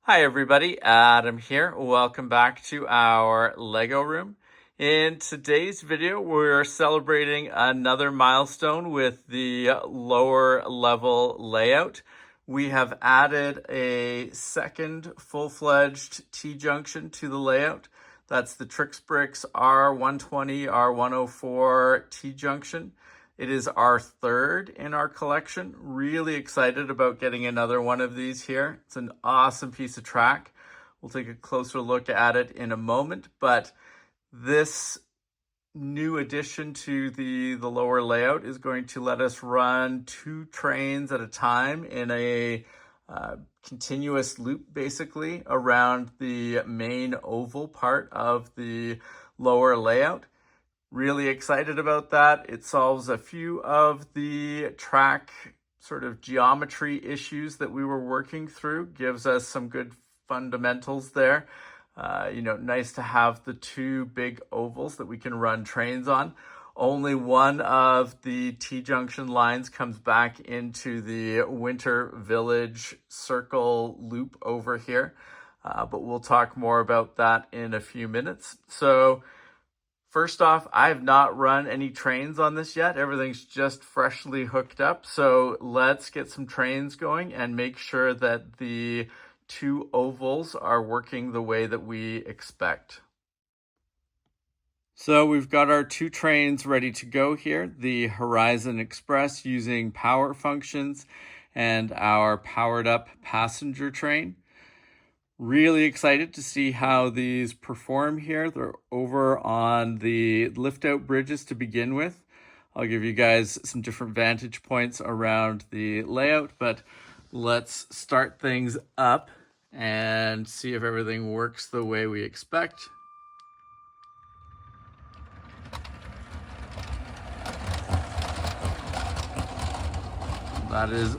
Hi everybody, Adam here. Welcome back to our Lego room. In today's video, we're celebrating another milestone with the lower level layout. We have added a second full-fledged T-Junction to the layout. That's the TrixBrix R120, R104 T-Junction. It is our third in our collection. Really excited about getting another one of these here. It's an awesome piece of track. We'll take a closer look at it in a moment, but this new addition to the lower layout is going to let us run two trains at a time in a continuous loop, basically, around the main oval part of the lower layout. Really excited about that. It solves a few of the track sort of geometry issues that we were working through, gives us some good fundamentals there. Nice to have the two big ovals that we can run trains on. Only one of the T-junction lines comes back into the Winter Village circle loop over here, but we'll talk more about that in a few minutes. So first off, I have not run any trains on this yet. Everything's just freshly hooked up. So let's get some trains going and make sure that the two ovals are working the way that we expect. So we've got our two trains ready to go here. The Horizon Express using power functions and our powered up passenger train. Really excited to see how these perform here. They're over on the lift out bridges to begin with. I'll give you guys some different vantage points around the layout, but let's start things up and see if everything works the way we expect. That is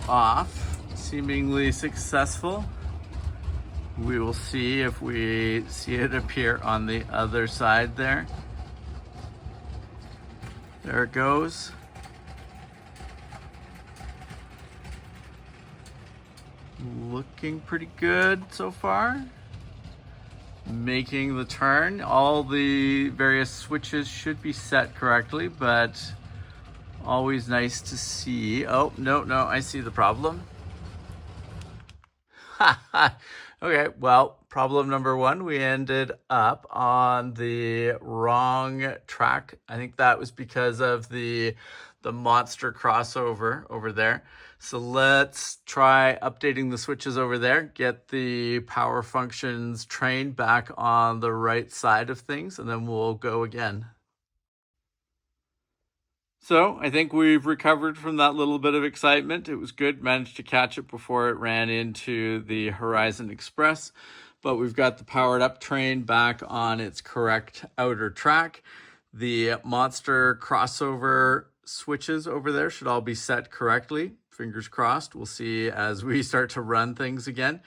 off, seemingly successful. We will see if we see it appear on the other side there. There it goes. Looking pretty good so far. Making the turn. All the various switches should be set correctly, but always nice to see. Oh, no, I see the problem. Okay, well, problem number one, we ended up on the wrong track. I think that was because of the monster crossover over there. So let's try updating the switches over there, get the power functions train back on the right side of things, and then we'll go again. So I think we've recovered from that little bit of excitement. It was good, managed to catch it before it ran into the Horizon Express, but we've got the powered up train back on its correct outer track. The monster crossover switches over there should all be set correctly. Fingers crossed. We'll see as we start to run things again.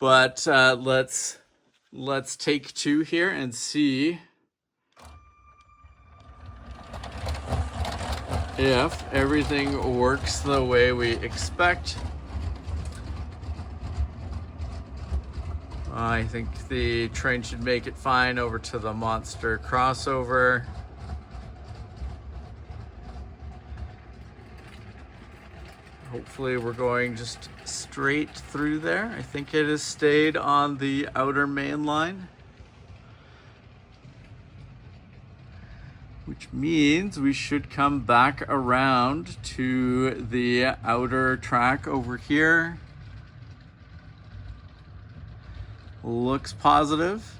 But let's take two here and see if everything works the way we expect. I think the train should make it fine over to the monster crossover. Hopefully we're going just straight through there. I think it has stayed on the outer main line, which means we should come back around to the outer track over here. Looks positive.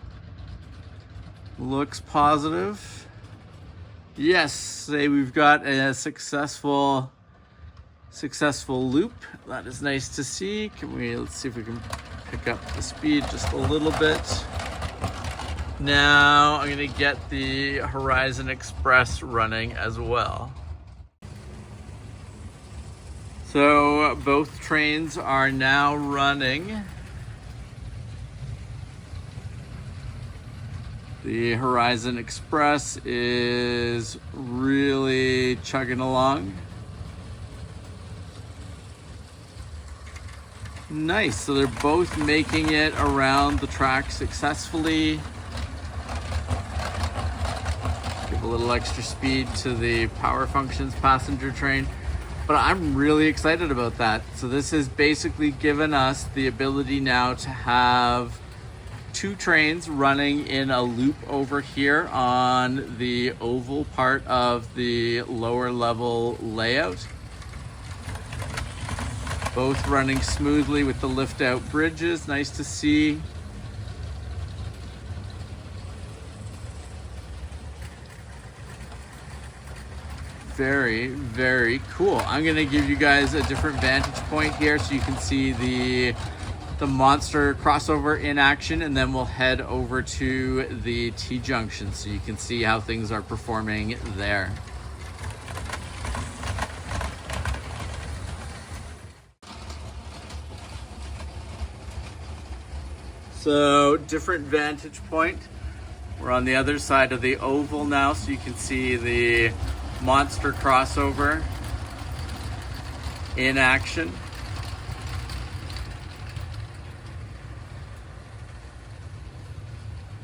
Looks positive. Yes, say we've got a successful loop. That is nice to see. Let's see if we can pick up the speed just a little bit. Now I'm going to get the Horizon Express running as well. So both trains are now running. The Horizon Express is really chugging along. Nice, so they're both making it around the track successfully. Give a little extra speed to the Power Functions passenger train. But I'm really excited about that. So this has basically given us the ability now to have two trains running in a loop over here on the oval part of the lower level layout. Both running smoothly with the lift out bridges, nice to see. Very, very cool. I'm gonna give you guys a different vantage point here so you can see the monster crossover in action, and then we'll head over to the T-Junction so you can see how things are performing there. So different vantage point. We're on the other side of the oval now so you can see the monster crossover in action.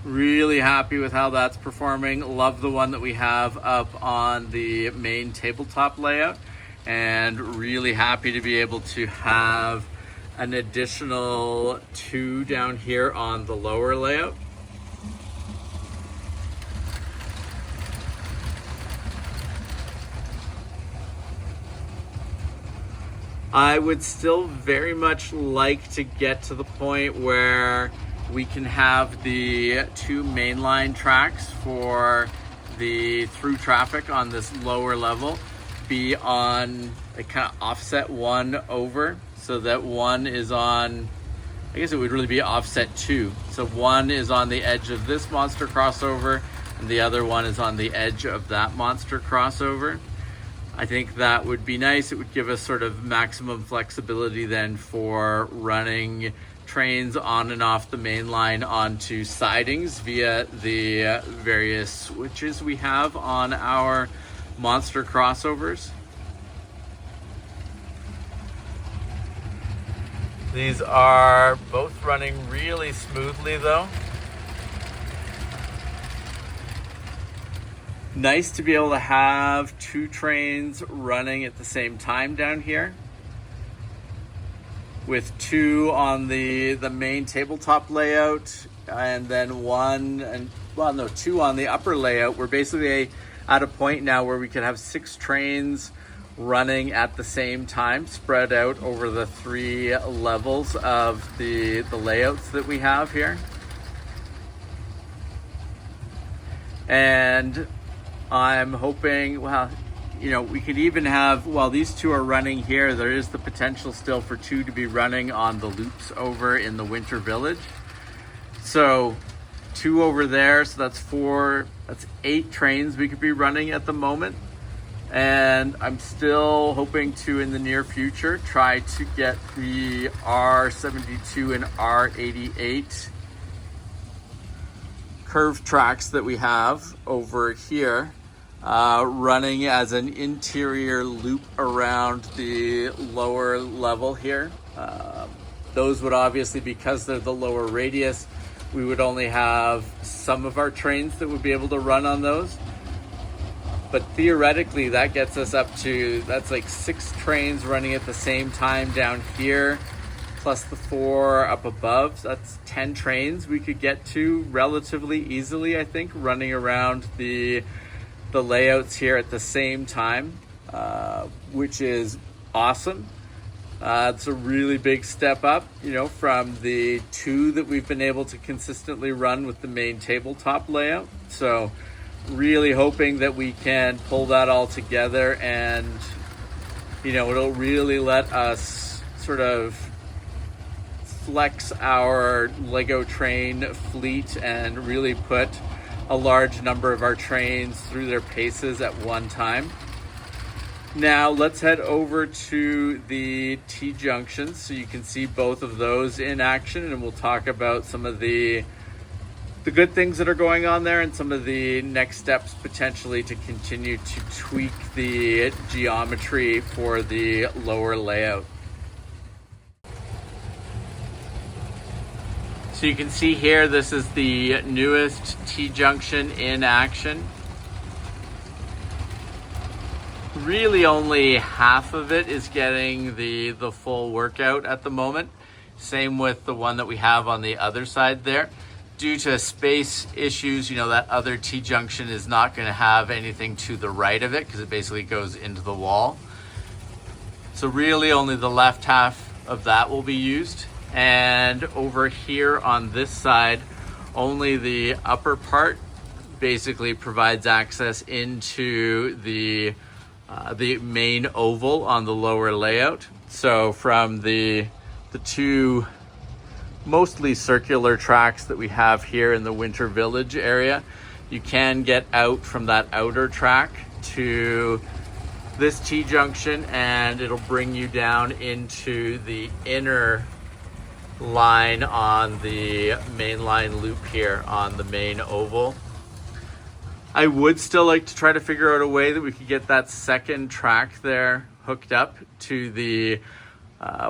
Really happy with how that's performing. Love the one that we have up on the main tabletop layout, and really happy to be able to have an additional two down here on the lower layout. I would still very much like to get to the point where we can have the two mainline tracks for the through traffic on this lower level be on a kind of offset one over, so that one is on, I guess it would really be offset two. So one is on the edge of this monster crossover and the other one is on the edge of that monster crossover. I think that would be nice. It would give us sort of maximum flexibility then for running trains on and off the main line onto sidings via the various switches we have on our monster crossovers. These are both running really smoothly though. Nice to be able to have two trains running at the same time down here, with two on the main tabletop layout and then two on the upper layout. We're basically at a point now where we could have 6 trains running at the same time, spread out over the 3 levels of the layouts that we have here. And I'm hoping, well, you know, we could even have, while these two are running here, there is the potential still for 2 to be running on the loops over in the Winter Village. So 2 over there, so that's 4, that's 8 trains we could be running at the moment. And I'm still hoping to, in the near future, try to get the R72 and R88 curved tracks that we have over here running as an interior loop around the lower level here. Those would obviously, because they're the lower radius, we would only have some of our trains that would be able to run on those. But theoretically, that gets us up to, that's like 6 trains running at the same time down here, plus the 4 up above. So that's 10 trains we could get to relatively easily, I think, running around the layouts here at the same time, which is awesome. It's a really big step up, you know, from the 2 that we've been able to consistently run with the main tabletop layout. So really hoping that we can pull that all together, and, you know, it'll really let us sort of flex our Lego train fleet and really put a large number of our trains through their paces at one time. Now let's head over to the T-Junction so you can see both of those in action, and we'll talk about some of the good things that are going on there and some of the next steps potentially to continue to tweak the geometry for the lower layout. So you can see here, this is the newest T-Junction in action. Really only half of it is getting the full workout at the moment. Same with the one that we have on the other side there. Due to space issues, you know, that other T-Junction is not going to have anything to the right of it because it basically goes into the wall. So really only the left half of that will be used. And over here on this side, only the upper part basically provides access into the main oval on the lower layout. So from the two mostly circular tracks that we have here in the Winter Village area, you can get out from that outer track to this T-Junction, and it'll bring you down into the inner line on the main line loop here on the main oval. I would still like to try to figure out a way that we could get that second track there hooked up to the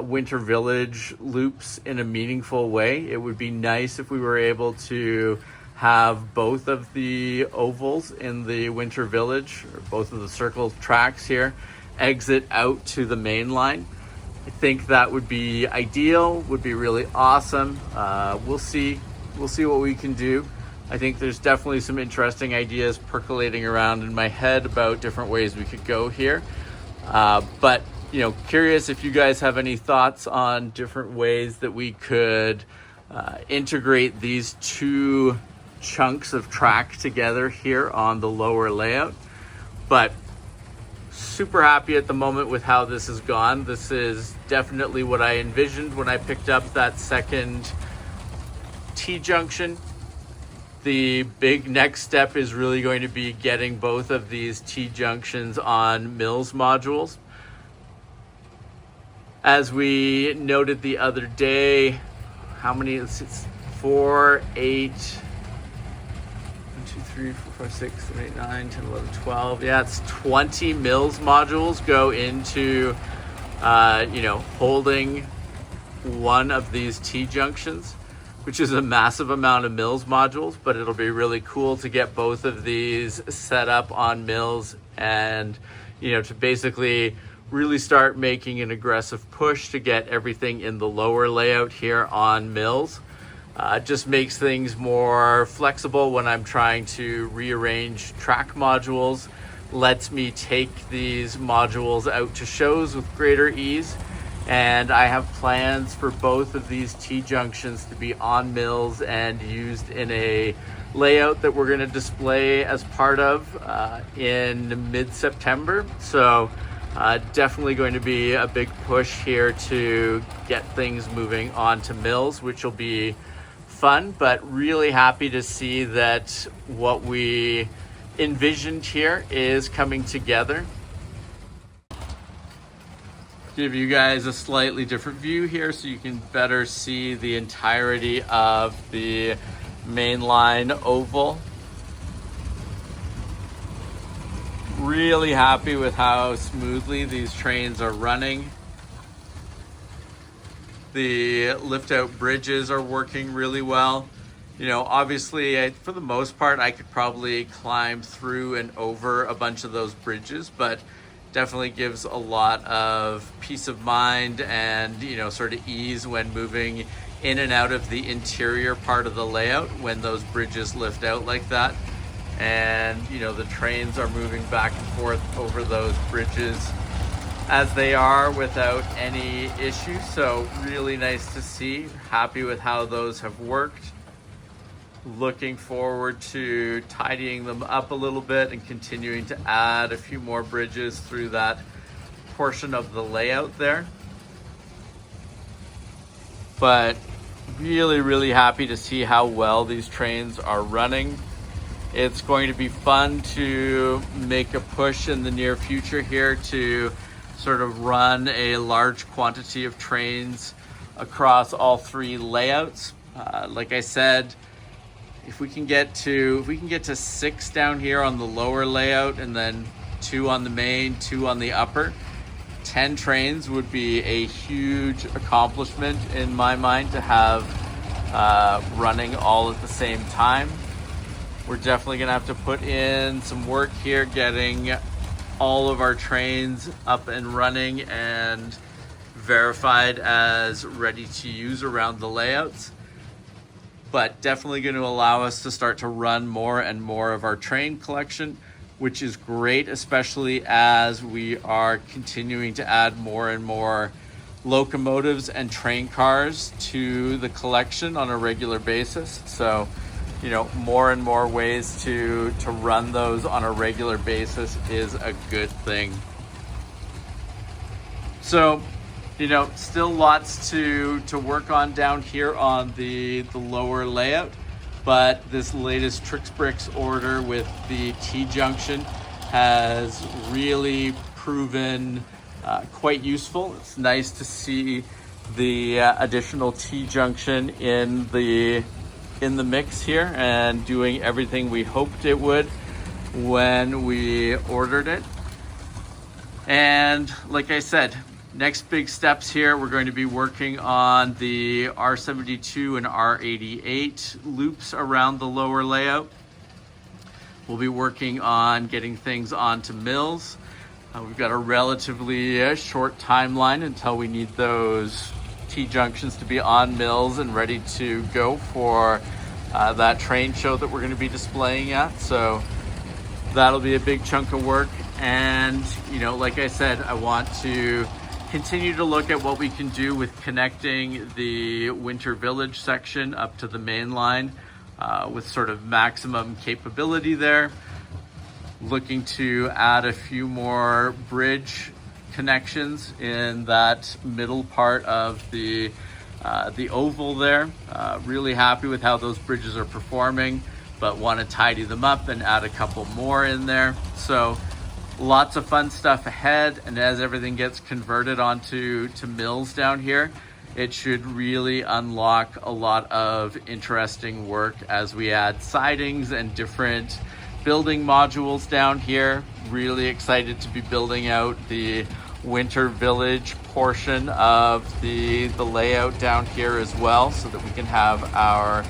Winter Village loops in a meaningful way. It would be nice if we were able to have both of the ovals in the Winter Village, or both of the circle tracks here, exit out to the main line. I think that would be ideal, would be really awesome. We'll see what we can do. I think there's definitely some interesting ideas percolating around in my head about different ways we could go here. But you know, curious if you guys have any thoughts on different ways that we could integrate these two chunks of track together here on the lower layout. But super happy at the moment with how this has gone. This is definitely what I envisioned when I picked up that second T-Junction. The big next step is really going to be getting both of these T-Junctions on Mills modules. As we noted the other day, how many? It's 4, 8, 1, 2, 3, 4, 5, 6, 7, 8, 9, 10, 11, 12. Yeah, it's 20 Mills modules go into, holding one of these T-Junctions, which is a massive amount of Mills modules, but it'll be really cool to get both of these set up on Mills and, to basically really start making an aggressive push to get everything in the lower layout here on Mills. Just makes things more flexible when I'm trying to rearrange track modules, lets me take these modules out to shows with greater ease. And I have plans for both of these T-Junctions to be on Mills and used in a layout that we're going to display as part of in mid-September. So definitely going to be a big push here to get things moving on to Mills, which will be fun, but really happy to see that what we envisioned here is coming together. Give you guys a slightly different view here so you can better see the entirety of the mainline oval. Really happy with how smoothly these trains are running. The lift out bridges are working really well. Obviously, for the most part, I could probably climb through and over a bunch of those bridges, but definitely gives a lot of peace of mind and, sort of ease when moving in and out of the interior part of the layout when those bridges lift out like that. And, the trains are moving back and forth over those bridges as they are without any issue. So really nice to see. Happy with how those have worked. Looking forward to tidying them up a little bit and continuing to add a few more bridges through that portion of the layout there. But really, really happy to see how well these trains are running. It's going to be fun to make a push in the near future here to sort of run a large quantity of trains across all three layouts. Like I said, if we can get to 6 down here on the lower layout and then 2 on the main, 2 on the upper, 10 trains would be a huge accomplishment in my mind to have running all at the same time. We're definitely gonna have to put in some work here getting all of our trains up and running and verified as ready to use around the layouts, but definitely going to allow us to start to run more and more of our train collection, which is great, especially as we are continuing to add more and more locomotives and train cars to the collection on a regular basis. So, you know, more and more ways to run those on a regular basis is a good thing. So, you know, still lots to work on down here on the lower layout, but this latest TrixBrix order with the T-Junction has really proven quite useful. It's nice to see the additional T-Junction in the mix here and doing everything we hoped it would when we ordered it. And like I said, next big steps here, we're going to be working on the R72 and R88 loops around the lower layout. We'll be working on getting things onto mills. We've got a relatively short timeline until we need those T-junctions to be on mills and ready to go for that train show that we're going to be displaying at. So that'll be a big chunk of work. And, you know, like I said, I want to continue to look at what we can do with connecting the Winter Village section up to the main line with sort of maximum capability there. Looking to add a few more bridge connections in that middle part of the oval there. Really happy with how those bridges are performing, but want to tidy them up and add a couple more in there. So lots of fun stuff ahead, and as everything gets converted onto mills down here, it should really unlock a lot of interesting work as we add sidings and different building modules down here. Really excited to be building out the Winter Village portion of the layout down here as well, so that we can have our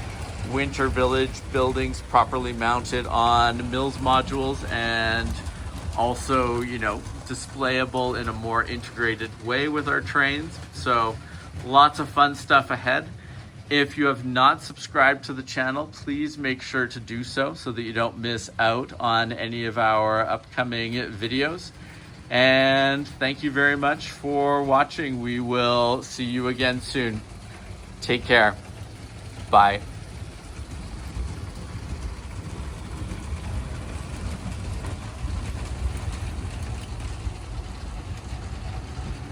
Winter Village buildings properly mounted on mills modules and also, you know, displayable in a more integrated way with our trains. So lots of fun stuff ahead. If you have not subscribed to the channel, please make sure to do so that you don't miss out on any of our upcoming videos. And thank you very much for watching. We will see you again soon. Take care. Bye.